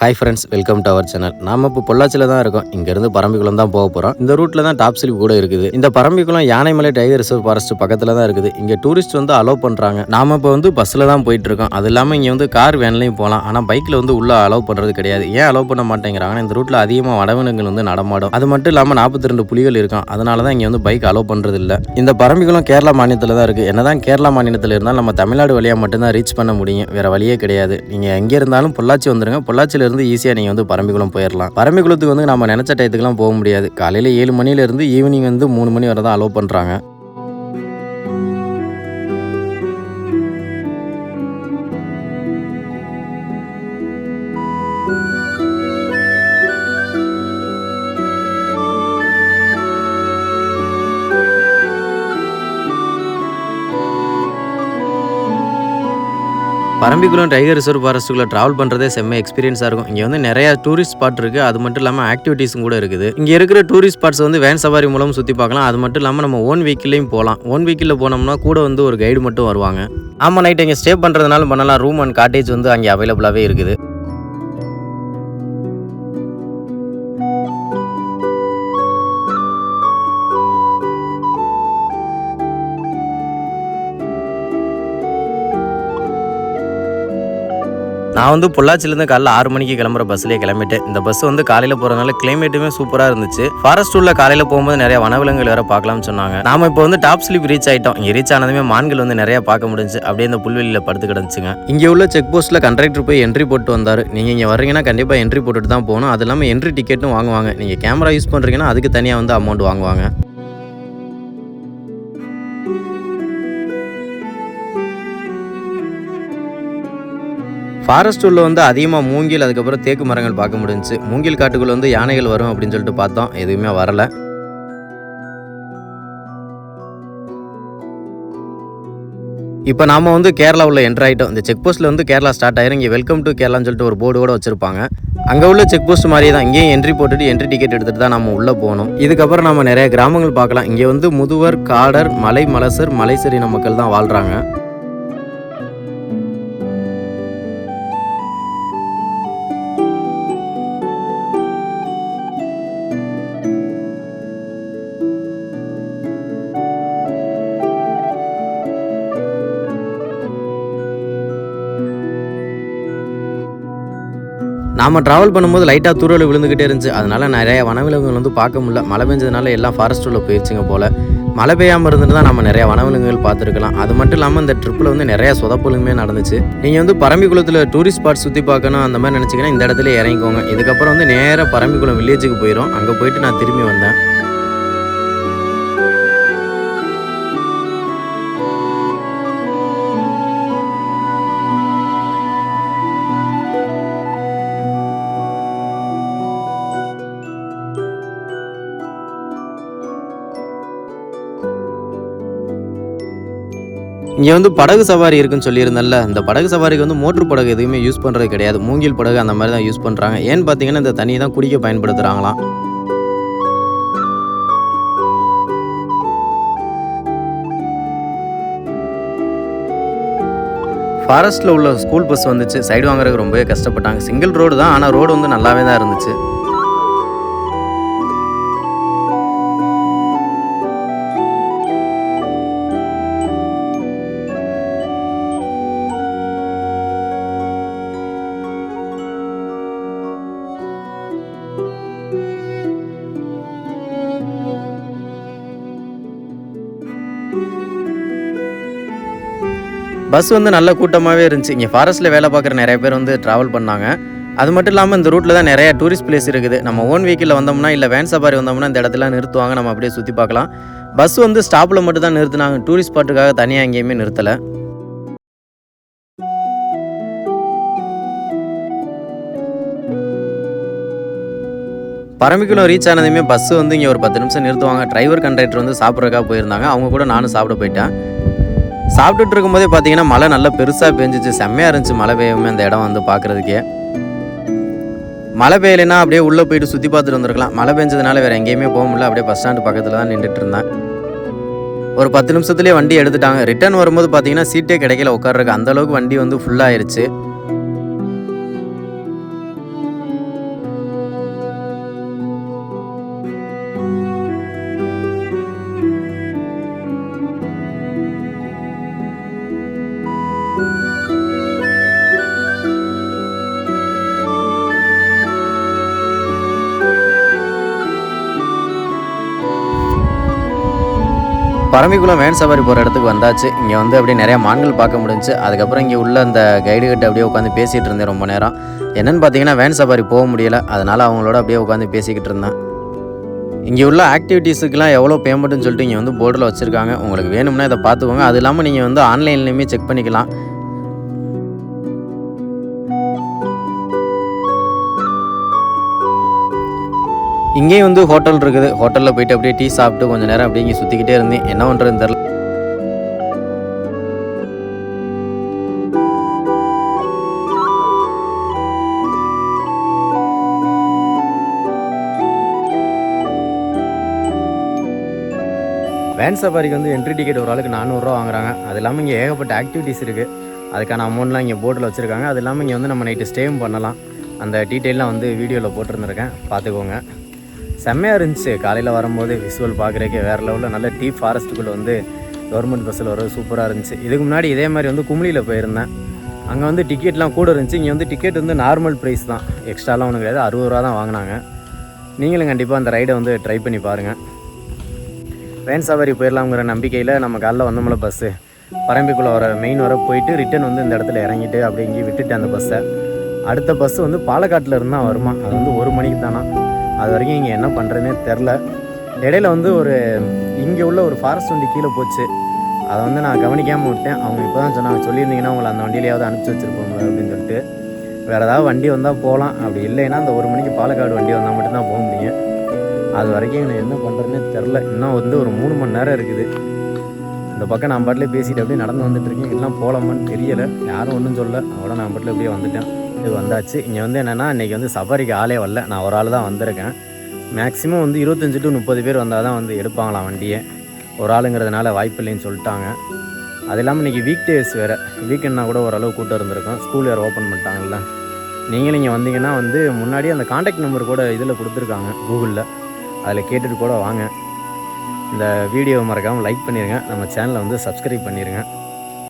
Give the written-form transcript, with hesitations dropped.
Hi friends, welcome to our channel. நாம இப்போ பொள்ளாச்சியில் தான் இருக்கோம். இங்கேருந்து பரம்பிக்குளம் தான் போக போகிறோம். இந்த ரூட்டில் தான் டாப் ஸ்லிப் கூட இருக்குது. இந்த Parambikulam Yanaimalai tiger reserve forest பக்கத்தில் தான் இருக்குது. இங்கே டூரிஸ்ட் வந்து அலோவ் பண்ணுறாங்க. நாம இப்போ வந்து பஸ்ஸில் தான் போயிட்டு இருக்கோம். அது இல்லாமல் இங்கே வந்து கார் வேன்லையும் போகலாம். ஆனால் பைக்கில் வந்து உள்ள அலோவ் பண்ணுறது கிடையாது. ஏன் அலோவ் பண்ண மாட்டேங்கிறாங்கன்னா, இந்த ரூட்டில் அதிகமாக வனவிலங்குகள் வந்து நடமாடும். அது மட்டும் இல்லாமல் 42 புலிகள் இருக்கும். அதனால தான் இங்கே வந்து பைக் அலோவ் பண்ணுறது இல்லை. இந்த பரம்பிக்குளம் கேரளா மாநிலத்தில் தான் இருக்குது. என்னதான் கேரளா மாநிலத்தில் இருந்தாலும் நம்ம தமிழ்நாடு வழியாக மட்டும்தான் ரீச் பண்ண முடியும். வேறு வழியே கிடையாது. நீங்கள் எங்கே இருந்தாலும் பொள்ளாச்சி வந்துருங்க. பொள்ளாச்சியிலேருந்து ஈஸியாக நீங்கள் வந்து பரம்பிக்குளம் போயிடலாம். பரம்பிக்குளத்துக்கு வந்து நம்ம நினைச்ச டயத்துக்குலாம் போக முடியாது. காலையில் 7 மணிலேருந்து ஈவினிங் வந்து 3 மணி வரை தான் அலோவ் பண்ணுறாங்க. பரம்பிக்குளம் டைகர் ரிசர்வ் ஃபாரஸ்ட்டுக்குள்ளே ட்ராவல் பண்ணுறதே செம்ம எக்ஸ்பீரியன்ஸாக இருக்கும். இங்கே வந்து நிறையா டூரிஸ்ட் ஸ்பாட் இருக்குது. அது மட்டும் இல்லாமல் ஆக்டிவிட்டீஸும் கூட இருக்குது. இங்கே இருக்கிற டூரிஸ்ட் ஸ்பாட்ஸ் வந்து வேன் சவாரி மூலம் சுற்றி பார்க்கலாம். அது மட்டும் இல்லாமல் நம்ம ஓன் வெஹிக்கிள்லையும் போகலாம். ஓன் வெஹிக்கிளில் போனோம்னா கூட வந்து ஒரு கைடு மட்டும் வருவாங்க. ஆமாம், நைட் இங்கே ஸ்டே பண்ணுறதுனாலும் பண்ணலாம். ரூம் அண்ட் காட்டேஜ் வந்து அங்கே அவைலபிளாகவே இருக்குது. நான் வந்து பொள்ளாச்சிலேருந்து காலையில் 6 மணிக்கு கிளம்புற பஸ்லேயே கிளம்பிட்டேன். இந்த பஸ் வந்து காலையில் போகிறதுனால கிளைமேட்டுமே சூப்பராக இருந்துச்சு. ஃபாரஸ்ட் உள்ள காலையில் போகும்போது நிறைய வனவிலங்குகள் வேறு பார்க்கலாம்னு சொன்னாங்க. நாம இப்போ வந்து டாப் ஸ்லிப் ரீச் ஆகிட்டோம். இங்கே ரீச் ஆனதுமே மான்கள் வந்து நிறைய பார்க்க முடிஞ்சு. அப்படியே இந்த புல்வெளியில் படுத்து கிடந்துச்சுங்க. இங்கே உள்ள செக் போஸ்ட்டில் கண்டக்டர் போய் என்ட்ரி போட்டு வந்தார். நீங்கள் இங்கே வரீங்கன்னா கண்டிப்பாக என்ட்ரி போட்டுட்டு தான் போகணும். அது இல்லாமல் என்ட்ரி டிக்கெட்டும் வாங்குவாங்க. நீங்கள் கேமரா யூஸ் பண்ணுறீங்கன்னா அதுக்கு தனியாக வந்து அமௌண்ட் வாங்குவாங்க. ஃபாரஸ்ட் உள்ள வந்து அதிகமாக மூங்கில், அதுக்கப்புறம் தேக்கு மரங்கள் பார்க்க முடிஞ்சிச்சு. மூங்கில் காட்டுக்குள்ள வந்து யானைகள் வரும் அப்படின்னு சொல்லிட்டு பார்த்தோம். எதுவுமே வரல. இப்போ நாம வந்து கேரளா உள்ள என்ட்ரு ஆகிட்டோம். இந்த செக் போஸ்ட்டில் வந்து கேரளா ஸ்டார்ட் ஆயிரும். இங்கே வெல்கம் டு கேரளான்னு சொல்லிட்டு ஒரு போர்டு கூட வச்சிருப்பாங்க. அங்கே உள்ள செக் போஸ்ட் மாதிரியே தான் இங்கேயும் என்ட்ரி போட்டுட்டு என்ட்ரி டிக்கெட் எடுத்துகிட்டு தான் நம்ம உள்ளே போகணும். இதுக்கப்புறம் நம்ம நிறைய கிராமங்கள் பார்க்கலாம். இங்கே வந்து முதுவர், காடர், மலை மலசர், மலைசரின மக்கள் தான் வாழ்கிறாங்க. நாம் ட்ராவல் பண்ணும்போது லைட்டாக தூரல் விழுந்துக்கிட்டே இருந்துச்சு. அதனால் நிறைய வனவிலங்குகள் வந்து பார்க்க முடியல. மழை பெஞ்சதுனால எல்லாம் ஃபாரஸ்ட் உள்ள போயிடுச்சுங்க போல். மழை பெய்யாமல் இருந்துட்டு தான் நம்ம நிறையா வனவிலங்குகள் பார்த்துருக்கலாம். அது மட்டும் இல்லாமல் இந்த ட்ரிப்பில் வந்து நிறையா சொதப்பலுமே நடந்துச்சு. நீங்கள் வந்து பரம்பிக்குளத்தில் டூரிஸ்ட் ஸ்பாட் சுற்றி பார்க்கணும் அந்த மாதிரி நினச்சிங்கன்னா இந்த இடத்துல இறங்கிக்கோங்க. இதுக்கப்புறம் வந்து நேராக பரம்பிக்குளம் வில்லேஜுக்கு போயிடும். அங்கே போயிட்டு நான் திரும்பி வந்தேன். இங்கே வந்து படகு சவாரி இருக்குன்னு சொல்லியிருந்தேன்ல, இந்த படகு சவாரிக்கு வந்து மோட்ரு படகு எதுவுமே யூஸ் பண்ணுறது கிடையாது. மூங்கில் படகு அந்த மாதிரி தான் யூஸ் பண்ணுறாங்க. ஏன்னு பார்த்தீங்கன்னா இந்த தண்ணியை தான் குடிக்க பயன்படுத்துகிறாங்களாம். ஃபாரஸ்ட்டில் உள்ள ஸ்கூல் பஸ் வந்துச்சு. சைடு வாங்குறதுக்கு ரொம்பவே கஷ்டப்பட்டாங்க. சிங்கிள் ரோடு தான், ஆனால் ரோடு வந்து நல்லாவே தான் இருந்துச்சு. பஸ் வந்து நல்ல கூட்டமாகவே இருந்துச்சு. இங்கே ஃபாரஸ்ட்டில் வேலை பார்க்குற நிறைய பேர் வந்து ட்ராவல் பண்ணாங்க. அது மட்டும் இல்லாமல் இந்த ரூட்டில் தான் நிறைய டூரிஸ்ட் பிளேஸ் இருக்குது. நம்ம ஓன் வெஹிக்கிளில் வந்தோம்னா இல்லை வேன் சவாரி வந்தோம்னா இந்த இடத்துல நிறுத்துவாங்க. நம்ம அப்படியே சுற்றி பார்க்கலாம். பஸ் வந்து ஸ்டாப்பில் மட்டும் தான் நிறுத்தினாங்க. டூரிஸ்ட் ஸ்பாட்டுக்காக தனியாக எங்கேயுமே நிறுத்தலை. பரம்பிக்குளம் ரீச் ஆனதுமே பஸ் வந்து இங்கே ஒரு 10 நிமிஷம் நிறுத்துவாங்க. டிரைவர் கண்டக்டர் வந்து சாப்பிட்றதுக்காக போயிருந்தாங்க. அவங்க கூட நானும் சாப்பிட போயிட்டேன். சாப்பிட்டுட்டு இருக்கும்போதே பார்த்தீங்கன்னா மழை நல்லா பெருசாக பெஞ்சிச்சு. செம்மையாக இருந்துச்சு மழை பெய்யுமே அந்த இடம் வந்து பார்க்குறதுக்கே. மழை பெய்யலைன்னா அப்படியே உள்ளே போயிட்டு சுற்றி பார்த்துட்டு வந்துருக்கலாம். மழை பெஞ்சதுனால வேறு எங்கேயுமே போக முடியல. அப்படியே பஸ் ஸ்டாண்டு பக்கத்தில் தான் நின்றுட்டு இருந்தேன். ஒரு 10 நிமிஷத்துலேயே வண்டி எடுத்துட்டாங்க. ரிட்டர்ன் வரும்போது பார்த்தீங்கன்னா சீட்டே கிடைக்கல உட்கார்றதுக்கு. அந்தளவுக்கு வண்டி வந்து ஃபுல்லாகிருச்சு. பரம்பிக்குளம் வேன் சவாரி போகிற இடத்துக்கு வந்தாச்சு. இங்கே வந்து அப்படியே நிறையா மான்கள் பார்க்க முடிஞ்சுச்சு. அதுக்கப்புறம் இங்கே உள்ள அந்த கைடுகிட்ட அப்படியே உட்காந்து பேசிகிட்டு இருந்தேன் ரொம்ப நேரம். என்னென்னு பார்த்தீங்கன்னா வேன் சவாரி போக முடியலை, அதனால் அவங்களோட அப்படியே உட்காந்து பேசிக்கிட்டு இருந்தேன். இங்கே உள்ள ஆக்டிவிட்டீஸுக்கெலாம் எவ்வளோ பேமெண்ட்டுன்னு சொல்லிட்டு இங்கே வந்து போர்டில் வச்சுருக்காங்க. உங்களுக்கு வேணும்னா இதை பார்த்துக்கோங்க. அது இல்லாமல் நீங்கள் வந்து ஆன்லைன்லேயுமே செக் பண்ணிக்கலாம். இங்கேயும் வந்து ஹோட்டல் இருக்குது. ஹோட்டலில் போயிட்டு அப்படியே டீ சாப்பிட்டு கொஞ்சம் நேரம் அப்படியே இங்கே சுற்றிக்கிட்டே இருந்தேன். என்ன பண்ணுறதுன்னு தெரில. வேன் சஃபாரிக்கு வந்து என்ட்ரி டிக்கெட் ஒரு ஆளுக்கு 400 ரூபா வாங்குறாங்க. அது இல்லாமல் இங்கே ஏகப்பட்ட ஆக்டிவிட்டீஸ் இருக்குது. அதுக்கான அமௌண்ட்லாம் இங்கே போர்டில் வச்சுருக்காங்க. அது இல்லாமல் இங்கே வந்து நம்ம நைட்டு ஸ்டேவும் பண்ணலாம். அந்த டீட்டெயிலாம் வந்து வீடியோவில் போட்டிருந்துருக்கேன், பார்த்துக்கோங்க. செம்மையாக இருந்துச்சு. காலையில் வரும்போது விசுவல் பார்க்குறக்கே வேறு லெவலில் நல்ல டீ ஃபாரஸ்ட்டுக்குள்ளே வந்து கவர்மெண்ட் பஸ்ஸில் வர சூப்பராக இருந்துச்சு. இதுக்கு முன்னாடி இதே மாதிரி வந்து கும்ளியில் போயிருந்தேன். அங்கே வந்து டிக்கெட்லாம் கூட இருந்துச்சு. இங்கே வந்து டிக்கெட் வந்து நார்மல் ப்ரைஸ் தான், எக்ஸ்ட்ராலாம் ஒன்றும் கிடையாது. 60 ரூபா தான் வாங்கினாங்க. நீங்களும் கண்டிப்பாக அந்த ரைடை வந்து ட்ரை பண்ணி பாருங்கள். வேன் சவாரி போயிடலாம்ங்கிற நம்பிக்கையில் நம்ம காலைல வந்தோம்ல பஸ்ஸு, பரம்பிக்குள்ளே வர மெயின் வர போயிட்டு ரிட்டன் வந்து இந்த இடத்துல இறங்கிட்டு அப்படி இங்கே விட்டுட்டு அந்த பஸ்ஸை அடுத்த பஸ்ஸு வந்து பாலக்காட்டில் இருந்தால் வருமா. அது வந்து 1 மணிக்கு தானா. அது வரைக்கும் இங்கே என்ன பண்ணுறதுனே தெரில. இடையில வந்து ஒரு இங்கே உள்ள ஒரு ஃபாரஸ்ட் வண்டி கீழே போச்சு. அதை வந்து நான் கவனிக்காமல் விட்டேன். அவங்க இப்போ தான் சொன்னாங்க, சொல்லியிருந்தீங்கன்னா உங்களை அந்த வண்டியிலையாவது அனுப்பிச்சி வச்சுருப்போம் அப்படின்னு சொல்லிட்டு. வேறு ஏதாவது வண்டி வந்தால் போகலாம், அப்படி இல்லைன்னா அந்த 1 மணிக்கு பாலக்காடு வண்டி வந்தால் மட்டும்தான் போக முடியும். அது வரைக்கும் நான் என்ன பண்ணுறதுனே தெரில. இன்னும் வந்து ஒரு 3 மணி நேரம் இருக்குது. இந்த பக்கம் நான் பாட்டிலே பேசிட்டு அப்படியே நடந்து வந்துட்டுருக்கேன். எல்லாம் போகலாமான்னு தெரியலை, யாரும் ஒன்றும் சொல்ல. அவட நான் பாட்டில் அப்படியே வந்துட்டேன். இது வந்தாச்சு. இங்கே வந்து என்னென்னா இன்றைக்கி வந்து சஃபாரிக்கு ஆளே வரல, நான் ஒரு ஆள் தான் வந்திருக்கேன். மேக்ஸிமம் வந்து 25 to 30 பேர் வந்தால் தான் வந்து எடுப்பாங்களாம் வண்டியை. ஒரு ஆளுங்கிறதுனால வாய்ப்பு இல்லைன்னு சொல்லிட்டாங்க. அது இல்லாமல் இன்றைக்கி வீக் டேஸ் வேறு, வீக்கெண்ட்னா கூட ஓரளவு கூட்டம் இருந்திருக்கும். ஸ்கூல் வேறு ஓப்பன் பண்ணிட்டாங்கல்ல. நீங்களும் இங்கே வந்தீங்கன்னா வந்து முன்னாடியே அந்த காண்டாக்ட் நம்பர் கூட இதில் கொடுத்துருக்காங்க கூகுளில், அதில் கேட்டுட்டு கூட வாங்க. இந்த வீடியோவை மறக்காமல் லைக் பண்ணிடுங்க. நம்ம சேனலை வந்து சப்ஸ்கிரைப் பண்ணிடுங்க.